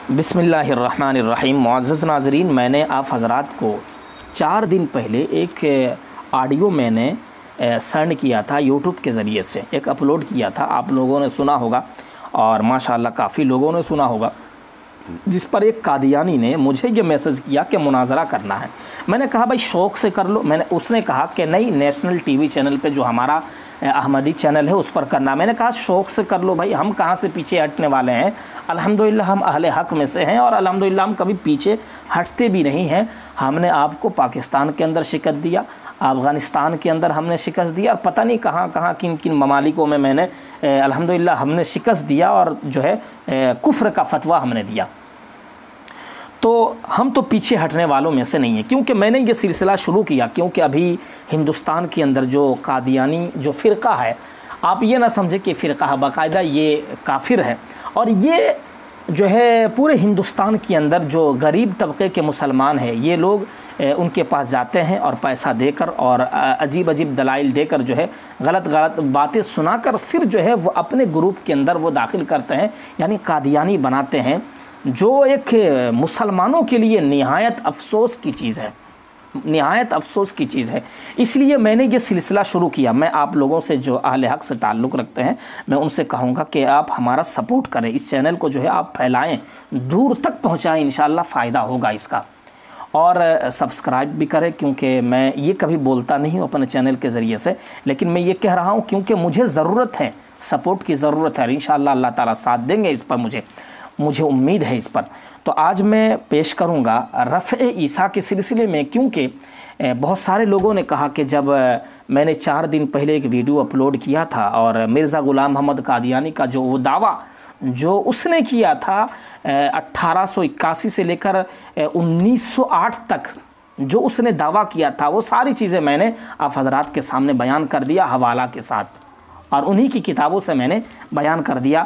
بسم اللہ الرحمن الرحیم۔ معزز ناظرین، میں نے آپ حضرات کو 4 دن پہلے ایک آڈیو میں نے سینڈ کیا تھا یوٹیوب کے ذریعے سے، ایک اپلوڈ کیا تھا، آپ لوگوں نے سنا ہوگا اور ماشاءاللہ کافی لوگوں نے سنا ہوگا، جس پر ایک قادیانی نے مجھے یہ میسج کیا کہ مناظرہ کرنا ہے۔ میں نے کہا بھائی شوق سے کر لو، اس نے کہا کہ نہیں نیشنل ٹی وی چینل پہ جو ہمارا احمدی چینل ہے اس پر کرنا۔ میں نے کہا شوق سے کر لو بھائی، ہم کہاں سے پیچھے ہٹنے والے ہیں، الحمدللہ ہم اہل حق میں سے ہیں اور الحمدللہ ہم کبھی پیچھے ہٹتے بھی نہیں ہیں۔ ہم نے آپ کو پاکستان کے اندر شکست دیا، افغانستان کے اندر ہم نے شکست دیا اور پتہ نہیں کہاں کہاں کن کن ممالکوں میں نے الحمدللہ ہم نے شکست دیا اور جو ہے کفر کا فتویٰ ہم نے دیا۔ تو ہم تو پیچھے ہٹنے والوں میں سے نہیں ہیں، کیونکہ میں نے یہ سلسلہ شروع کیا کیونکہ ابھی ہندوستان کے اندر جو قادیانی جو فرقہ ہے، آپ یہ نہ سمجھیں کہ فرقہ باقاعدہ یہ کافر ہے، اور یہ جو ہے پورے ہندوستان کے اندر جو غریب طبقے کے مسلمان ہیں، یہ لوگ ان کے پاس جاتے ہیں اور پیسہ دے کر اور عجیب عجیب دلائل دے کر جو ہے غلط باتیں سنا کر پھر جو ہے وہ اپنے گروپ کے اندر وہ داخل کرتے ہیں، یعنی قادیانی بناتے ہیں، جو ایک مسلمانوں کے لیے نہایت افسوس کی چیز ہے، نہایت افسوس کی چیز ہے۔ اس لیے میں نے یہ سلسلہ شروع کیا۔ میں آپ لوگوں سے جو اہل حق سے تعلق رکھتے ہیں، میں ان سے کہوں گا کہ آپ ہمارا سپورٹ کریں، اس چینل کو جو ہے آپ پھیلائیں، دور تک پہنچائیں، انشاءاللہ فائدہ ہوگا اس کا، اور سبسکرائب بھی کریں، کیونکہ میں یہ کبھی بولتا نہیں ہوں اپنے چینل کے ذریعے سے، لیکن میں یہ کہہ رہا ہوں کیونکہ مجھے ضرورت ہے، سپورٹ کی ضرورت ہے، انشاءاللہ اللہ تعالیٰ ساتھ دیں گے اس پر، مجھے امید ہے اس پر۔ تو آج میں پیش کروں گا رفع عیسیٰ کے سلسلے میں، کیونکہ بہت سارے لوگوں نے کہا کہ جب میں نے 4 دن پہلے ایک ویڈیو اپلوڈ کیا تھا اور مرزا غلام محمد قادیانی کا جو وہ دعویٰ جو اس نے کیا تھا 1881 سے لے کر 1908 تک جو اس نے دعویٰ کیا تھا، وہ ساری چیزیں میں نے آپ حضرات کے سامنے بیان کر دیا حوالہ کے ساتھ، اور انہی کی کتابوں سے میں نے بیان کر دیا۔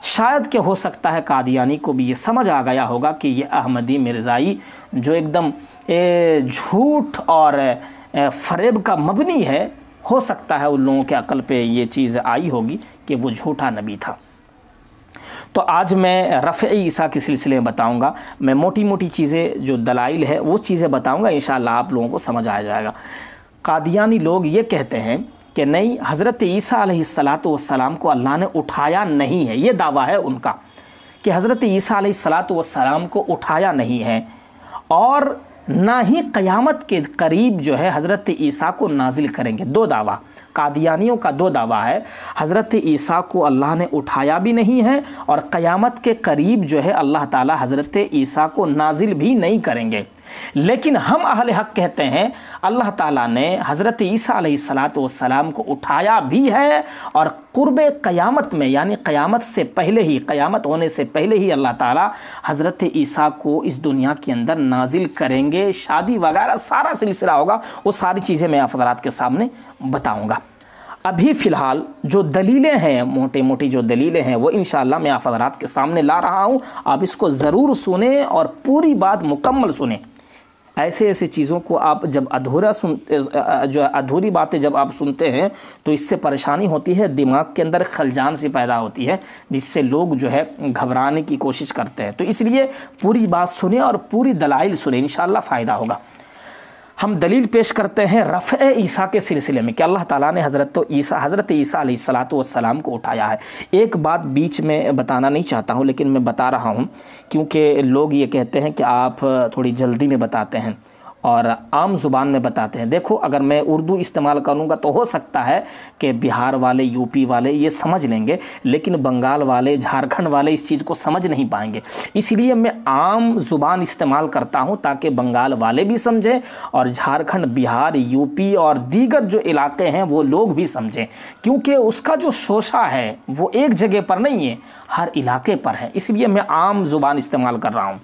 شاید کہ ہو سکتا ہے قادیانی کو بھی یہ سمجھ آ گیا ہوگا کہ یہ احمدی مرزائی جو ایک دم جھوٹ اور فریب کا مبنی ہے، ہو سکتا ہے ان لوگوں کے عقل پہ یہ چیز آئی ہوگی کہ وہ جھوٹا نبی تھا۔ تو آج میں رفع عیسیٰ کے سلسلے میں بتاؤں گا، میں موٹی موٹی چیزیں جو دلائل ہے وہ چیزیں بتاؤں گا، انشاءاللہ آپ لوگوں کو سمجھ آ جائے گا۔ قادیانی لوگ یہ کہتے ہیں کہ نہیں، حضرت عیسیٰ علیہ السلام کو اللہ نے اٹھایا نہیں ہے، یہ دعویٰ ہے ان کا کہ حضرت عیسیٰ علیہ السلام کو اٹھایا نہیں ہے، اور نہ ہی قیامت کے قریب جو ہے حضرت عیسیٰ کو نازل کریں گے۔ 2 دعویٰ قادیانیوں کا، 2 دعویٰ ہے، حضرت عیسیٰ کو اللہ نے اٹھایا بھی نہیں ہے اور قیامت کے قریب جو ہے اللہ تعالی حضرت عیسیٰ کو نازل بھی نہیں کریں گے۔ لیکن ہم اہل حق کہتے ہیں اللہ تعالیٰ نے حضرت عیسیٰ علیہ السلام کو اٹھایا بھی ہے، اور قرب قیامت میں یعنی قیامت سے پہلے ہی، قیامت ہونے سے پہلے ہی اللہ تعالیٰ حضرت عیسیٰ کو اس دنیا کے اندر نازل کریں گے، شادی وغیرہ سارا سلسلہ ہوگا، وہ ساری چیزیں میں آپ حضرات کے سامنے بتاؤں گا۔ ابھی فی الحال جو دلیلیں ہیں، موٹی موٹی جو دلیلیں ہیں، وہ انشاءاللہ میں آپ حضرات کے سامنے لا رہا ہوں، آپ اس کو ضرور سنیں اور پوری بات مکمل سنیں۔ ایسے چیزوں کو آپ جب ادھوری باتیں جب آپ سنتے ہیں تو اس سے پریشانی ہوتی ہے، دماغ کے اندر خلجان سی پیدا ہوتی ہے، جس سے لوگ جو ہے گھبرانے کی کوشش کرتے ہیں۔ تو اس لیے پوری بات سنیں اور پوری دلائل سنیں، انشاءاللہ فائدہ ہوگا۔ ہم دلیل پیش کرتے ہیں رفع عیسیٰ کے سلسلے میں کہ اللہ تعالیٰ نے حضرت عیسیٰ علیہ السلام کو اٹھایا ہے۔ ایک بات بیچ میں بتانا نہیں چاہتا ہوں، لیکن میں بتا رہا ہوں کیونکہ لوگ یہ کہتے ہیں کہ آپ تھوڑی جلدی میں بتاتے ہیں اور عام زبان میں بتاتے ہیں۔ دیکھو، اگر میں اردو استعمال کروں گا تو ہو سکتا ہے کہ بہار والے، یو پی والے یہ سمجھ لیں گے، لیکن بنگال والے، جھارکھنڈ والے اس چیز کو سمجھ نہیں پائیں گے، اس لیے میں عام زبان استعمال کرتا ہوں تاکہ بنگال والے بھی سمجھیں اور جھارکھنڈ، بہار، یو پی اور دیگر جو علاقے ہیں وہ لوگ بھی سمجھیں، کیونکہ اس کا جو شوشہ ہے وہ ایک جگہ پر نہیں ہے، ہر علاقے پر ہے، اس لیے میں عام زبان استعمال کر رہا ہوں۔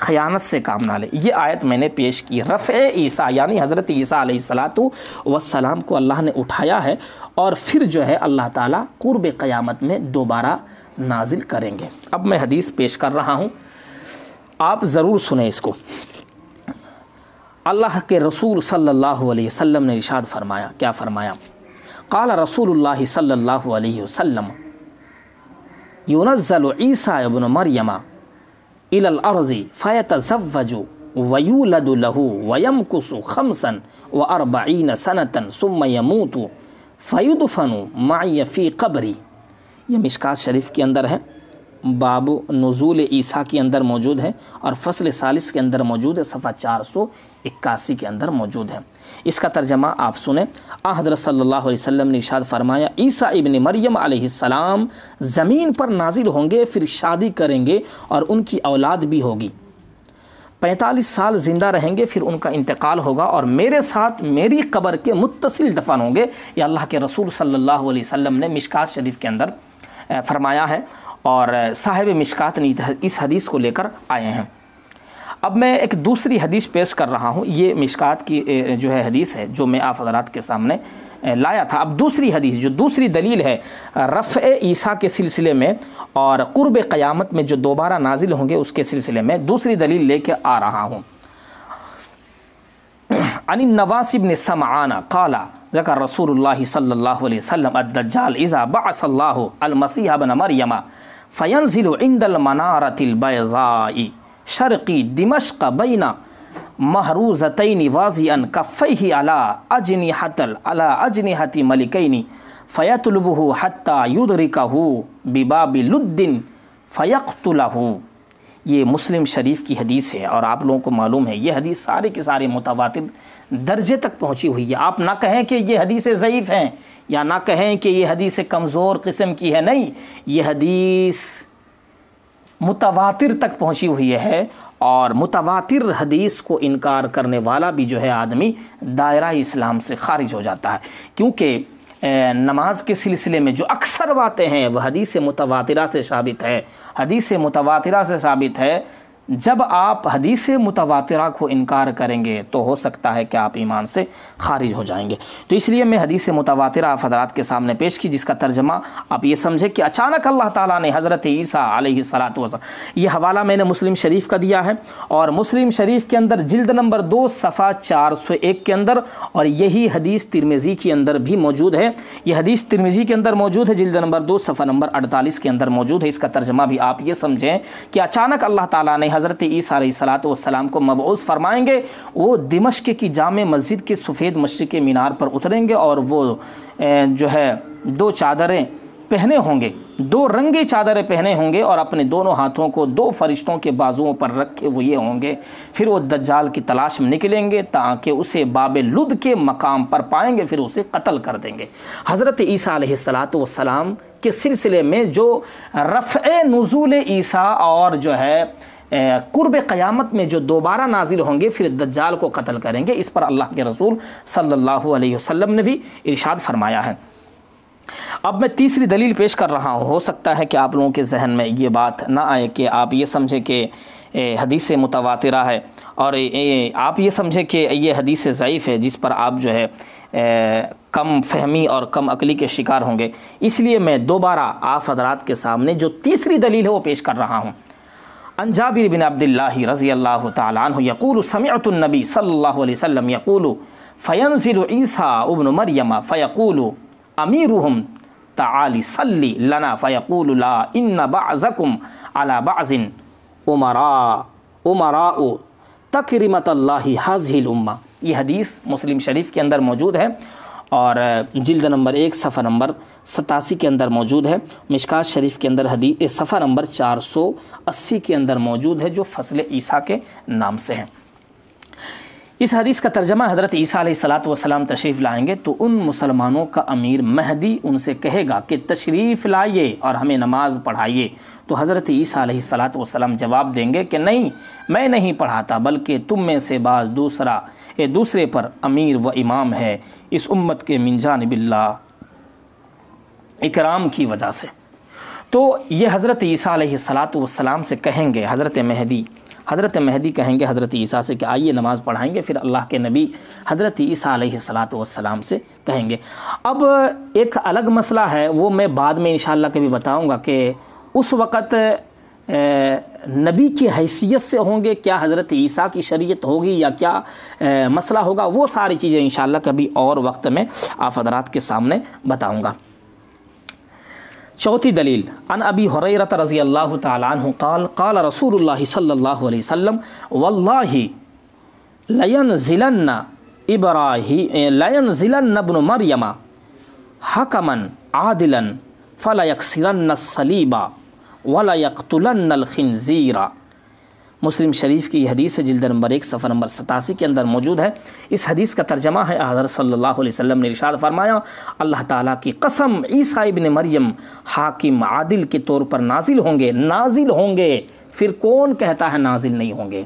خیانت سے کام نہ لے۔ یہ آیت میں نے پیش کی۔ رفع عیسیٰ یعنی حضرت عیسیٰ علیہ السلام کو اللہ نے اٹھایا ہے اور پھر جو ہے اللہ تعالیٰ قرب قیامت میں دوبارہ نازل کریں گے۔ اب میں حدیث پیش کر رہا ہوں، آپ ضرور سنیں اس کو۔ اللہ کے رسول صلی اللہ علیہ وسلم نے ارشاد فرمایا، کیا فرمایا؟ قال رسول اللہ صلی اللہ علیہ وسلم ينزل عیسیٰ ابن مریم الى الارض فيتزوج ويولد له ويمكث 45 سنة ثم يموت فيدفن معي في قبری۔ یہ مشکات شریف کے اندر ہے، باب نزول عیسیٰ کے اندر موجود ہے اور فصل ثالث کے اندر موجود ہے، صفحہ 481 کے اندر موجود ہے۔ اس کا ترجمہ آپ سنیں۔ حضرت صلی اللہ علیہ وسلم نے ارشاد فرمایا، عیسیٰ ابن مریم علیہ السلام زمین پر نازل ہوں گے، پھر شادی کریں گے اور ان کی اولاد بھی ہوگی، 45 سال زندہ رہیں گے، پھر ان کا انتقال ہوگا اور میرے ساتھ میری قبر کے متصل دفن ہوں گے۔ یہ اللہ کے رسول صلی اللہ علیہ وسلم نے مشکات شریف کے اندر فرمایا ہے اور صاحب مشکات نے اس حدیث کو لے کر آئے ہیں۔ اب میں ایک دوسری حدیث پیش کر رہا ہوں، یہ مشکات کی جو ہے حدیث ہے جو میں آپ حضرات کے سامنے لایا تھا۔ اب دوسری حدیث جو دوسری دلیل ہے رفع عیسیٰ کے سلسلے میں اور قرب قیامت میں جو دوبارہ نازل ہوں گے اس کے سلسلے میں دوسری دلیل لے کے آ رہا ہوں۔ عن النواس بن سمعان قال ذکر رسول اللہ صلی اللہ علیہ وسلم الدجال اذا بعث اللہ المسیح ابن مریم فینزل عند المنارة البیضاء شرقی دمشق بین محروزتین واضعا کفیہ علی اجنحۃ ملکین فیطلبہ حتی یدرکہ بباب لد فیقتلہ۔ یہ مسلم شریف کی حدیث ہے اور آپ لوگوں کو معلوم ہے یہ حدیث سارے کے سارے متواتر درجے تک پہنچی ہوئی ہے۔ آپ نہ کہیں کہ یہ حدیثیں ضعیف ہیں یا نہ کہیں کہ یہ حدیث کمزور قسم کی ہے، نہیں، یہ حدیث متواتر تک پہنچی ہوئی ہے اور متواتر حدیث کو انکار کرنے والا بھی جو ہے آدمی دائرہ اسلام سے خارج ہو جاتا ہے، کیونکہ نماز کے سلسلے میں جو اکثر باتیں ہیں وہ حدیث متواترہ سے ثابت ہے، حدیث متواترہ سے ثابت ہے۔ جب آپ حدیث متواترہ کو انکار کریں گے تو ہو سکتا ہے کہ آپ ایمان سے خارج ہو جائیں گے۔ تو اس لیے میں حدیث متواترہ آپ حضرات کے سامنے پیش کی، جس کا ترجمہ آپ یہ سمجھے کہ اچانک اللہ تعالیٰ نے حضرت عیسیٰ علیہ السلام، یہ حوالہ میں نے مسلم شریف کا دیا ہے اور مسلم شریف کے اندر جلد نمبر 2 صفحہ 401 کے اندر، اور یہی حدیث ترمذی کے اندر بھی موجود ہے۔ یہ حدیث ترمذی کے اندر موجود ہے، جلد نمبر 2 صفحہ نمبر 48 کے اندر موجود ہے۔ اس کا ترجمہ بھی آپ یہ سمجھیں کہ اچانک اللہ تعالیٰ نے حضرت عیسیٰ علیہ السلام کو مبعوث فرمائیں گے، وہ دمشق کی جامع مسجد کے سفید مشرقی مینار پر اتریں گے اور وہ جو ہے 2 چادریں پہنے ہوں گے، 2 رنگی چادریں پہنے ہوں گے اور اپنے دونوں ہاتھوں کو 2 فرشتوں کے بازوؤں پر رکھے ہوئے ہوں گے۔ پھر وہ دجال کی تلاش میں نکلیں گے تاکہ اسے باب لد کے مقام پر پائیں گے، پھر اسے قتل کر دیں گے۔ حضرت عیسیٰ علیہ السلام کے سلسلے میں جو رفع نزول عیسیٰ اور جو ہے قرب قیامت میں جو دوبارہ نازل ہوں گے پھر دجال کو قتل کریں گے، اس پر اللہ کے رسول صلی اللہ علیہ وسلم نے بھی ارشاد فرمایا ہے۔ اب میں تیسری دلیل پیش کر رہا ہوں، ہو سکتا ہے کہ آپ لوگوں کے ذہن میں یہ بات نہ آئے کہ آپ یہ سمجھیں کہ حدیث متواترہ ہے اور آپ یہ سمجھیں کہ یہ حدیث ضعیف ہے جس پر آپ جو ہے کم فہمی اور کم عقلی کے شکار ہوں گے۔ اس لیے میں دوبارہ آپ حضرات کے سامنے جو تیسری دلیل ہے وہ پیش کر رہا ہوں۔ عن جابر بن عبد اللہ رضی اللہ تعالی عنہ یقول سمعت النبی صلی اللہ علیہ وسلم یقول فینزل عیسیٰ ابن مریم فیقول امیرهم تعالی صلی لنا فیقول لا ان بعضکم علی بعض امراء تکرمت اللہ هذه الامہ۔ یہ حدیث مسلم شریف کے اندر موجود ہے اور جلد نمبر 1 صفحہ نمبر 87 کے اندر موجود ہے۔ مشکات شریف کے اندر حدیث صفحہ نمبر 480 کے اندر موجود ہے جو فصل عیسیٰ کے نام سے ہے۔ اس حدیث کا ترجمہ حضرت عیسیٰ علیہ السلام تشریف لائیں گے تو ان مسلمانوں کا امیر مہدی ان سے کہے گا کہ تشریف لائیے اور ہمیں نماز پڑھائیے، تو حضرت عیسیٰ علیہ السلام جواب دیں گے کہ نہیں، میں نہیں پڑھاتا، بلکہ تم میں سے بعض دوسرے پر امیر و امام ہے اس امت کے من جانب اللہ اکرام کی وجہ سے۔ تو یہ حضرت عیسیٰ علیہ السلام سے کہیں گے، حضرت مہدی حضرت مہدی کہیں گے حضرت عیسیٰ سے کہ آئیے نماز پڑھائیں گے، پھر اللہ کے نبی حضرت عیسیٰ علیہ الصلاۃ والسلام سے کہیں گے۔ اب ایک الگ مسئلہ ہے، وہ میں بعد میں انشاءاللہ کبھی بتاؤں گا کہ اس وقت نبی کی حیثیت سے ہوں گے، کیا حضرت عیسیٰ کی شریعت ہوگی یا کیا مسئلہ ہوگا، وہ ساری چیزیں انشاءاللہ کبھی اور وقت میں آپ حضرات کے سامنے بتاؤں گا۔ چوتھی دلیل، عن ابی ہریرہ رضی اللہ تعالی عنہ قال قال رسول اللہ صلی اللہ علیہ وسلم واللہ لینزلن ابن مریم حکما عادلا فلیکسرن الصلیب وَلَيَقْتُلَنَّ الْخِنْزِيرَ۔ مسلم شریف کی یہ حدیث ہے، جلد نمبر 1 صفحہ نمبر 87 کے اندر موجود ہے۔ اس حدیث کا ترجمہ ہے، حضرت صلی اللہ علیہ وسلم نے ارشاد فرمایا، اللہ تعالیٰ کی قسم، عیسیٰ ابن مریم حاکم عادل کے طور پر نازل ہوں گے۔ پھر کون کہتا ہے نازل نہیں ہوں گے؟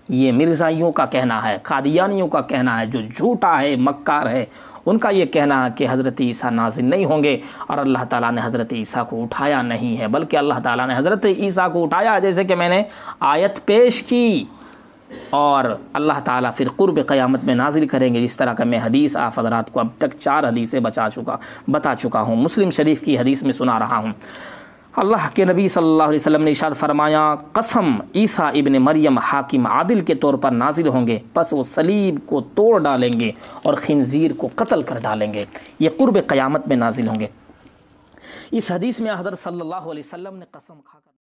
یہ مرزائیوں کا کہنا ہے، قادیانیوں کا کہنا ہے، جو جھوٹا ہے، مکار ہے، ان کا یہ کہنا ہے کہ حضرت عیسیٰ نازل نہیں ہوں گے، اور اللہ تعالیٰ نے حضرت عیسیٰ کو اٹھایا نہیں ہے، بلکہ اللہ تعالیٰ نے حضرت عیسیٰ کو اٹھایا، جیسے کہ میں نے آیت پیش کی، اور اللہ تعالیٰ پھر قرب قیامت میں نازل کریں گے، جس طرح کا میں حدیث آپ حضرات کو اب تک 4 حدیثیں بتا چکا ہوں، مسلم شریف کی حدیث میں سنا رہا ہوں۔ اللہ کے نبی صلی اللہ علیہ وسلم نے ارشاد فرمایا، قسم، عیسیٰ ابن مریم حاکم عادل کے طور پر نازل ہوں گے، پس وہ صلیب کو توڑ ڈالیں گے اور خنزیر کو قتل کر ڈالیں گے، یہ قرب قیامت میں نازل ہوں گے۔ اس حدیث میں حضرت صلی اللہ علیہ وسلم نے قسم کھا کر